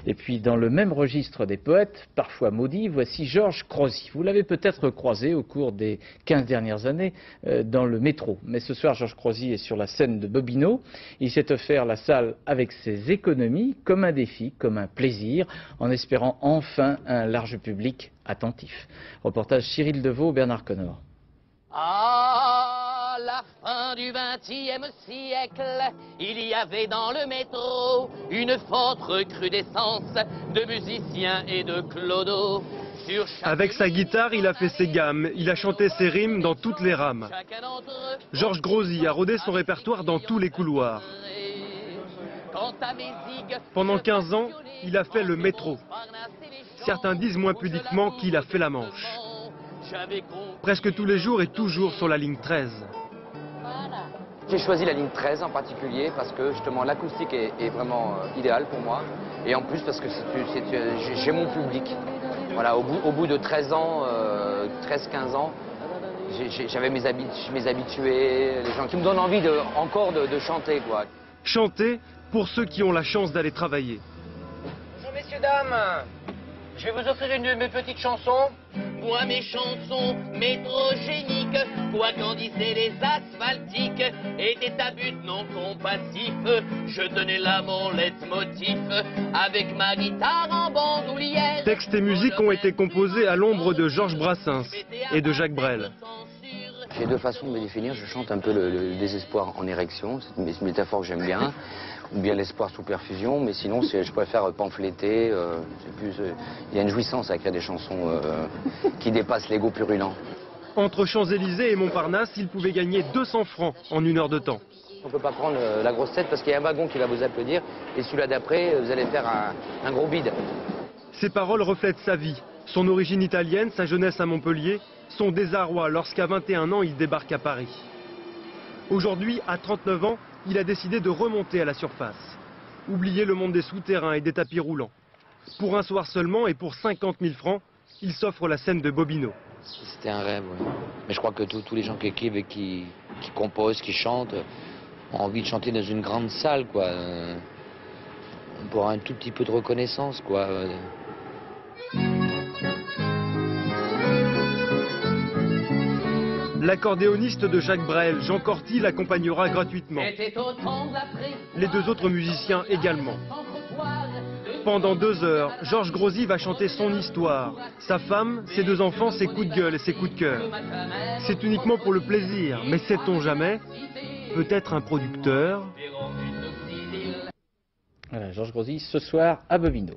Et puis dans le même registre des poètes, parfois maudits, voici Georges Grosy. Vous l'avez peut-être croisé au cours des 15 dernières années dans le métro. Mais ce soir, Georges Grosy est sur la scène de Bobino. Il s'est offert la salle avec ses économies comme un défi, comme un plaisir, en espérant enfin un large public attentif. Reportage Cyril Deveau, Bernard Connor. À la fin du XXe siècle, il y avait dans le métro une forte recrudescence de musiciens et de clodos. Avec sa guitare, il a fait ses gammes, il a chanté ses rimes dans toutes les rames. Georges Grosy a rodé son répertoire dans tous les couloirs. Pendant 15 ans, il a fait le métro. Certains disent moins pudiquement qu'il a fait la Manche. Presque tous les jours et toujours sur la ligne 13. J'ai choisi la ligne 13 en particulier parce que justement l'acoustique est vraiment idéale pour moi. Et en plus parce que j'ai mon public. Voilà, au bout de 13 ans, 13-15 ans, j'avais mes habitués, les gens qui me donnent envie encore de chanter, quoi. Chanter pour ceux qui ont la chance d'aller travailler. Bonjour messieurs, dames. Je vais vous offrir une de mes petites chansons. Moi, mes chansons métrogéniques, quoi qu'en disaient les asphaltiques, étaient à but non compassif. Je tenais là mon leitmotiv, avec ma guitare en bandoulière. Textes et musiques ont été composés à l'ombre de Georges Brassens et de Jacques Brel. J'ai deux façons de me définir. Je chante un peu le désespoir en érection, c'est une métaphore que j'aime bien, ou bien l'espoir sous perfusion, mais sinon je préfère pamphléter. Il y a une jouissance à écrire des chansons qui dépassent l'ego purulent. Entre Champs-Élysées et Montparnasse, il pouvait gagner 200 francs en 1 heure de temps. On ne peut pas prendre la grosse tête parce qu'il y a un wagon qui va vous applaudir, et celui-là d'après, vous allez faire un gros bide. Ses paroles reflètent sa vie, son origine italienne, sa jeunesse à Montpellier, son désarroi lorsqu'à 21 ans il débarque à Paris. Aujourd'hui, à 39 ans, il a décidé de remonter à la surface. Oublier le monde des souterrains et des tapis roulants. Pour un soir seulement et pour 50 000 francs, il s'offre la scène de Bobino. C'était un rêve, ouais. Mais je crois que tous les gens qui écrivent et qui composent, qui chantent, ont envie de chanter dans une grande salle, quoi. Pour un tout petit peu de reconnaissance, quoi. L'accordéoniste de Jacques Brel, Jean Corty, l'accompagnera gratuitement. Les deux autres musiciens également. Pendant 2 heures, Georges Grosy va chanter son histoire, sa femme, ses 2 enfants, ses coups de gueule et ses coups de cœur. C'est uniquement pour le plaisir, mais sait-on jamais, peut-être un producteur. Voilà, Georges Grosy ce soir à Bobino.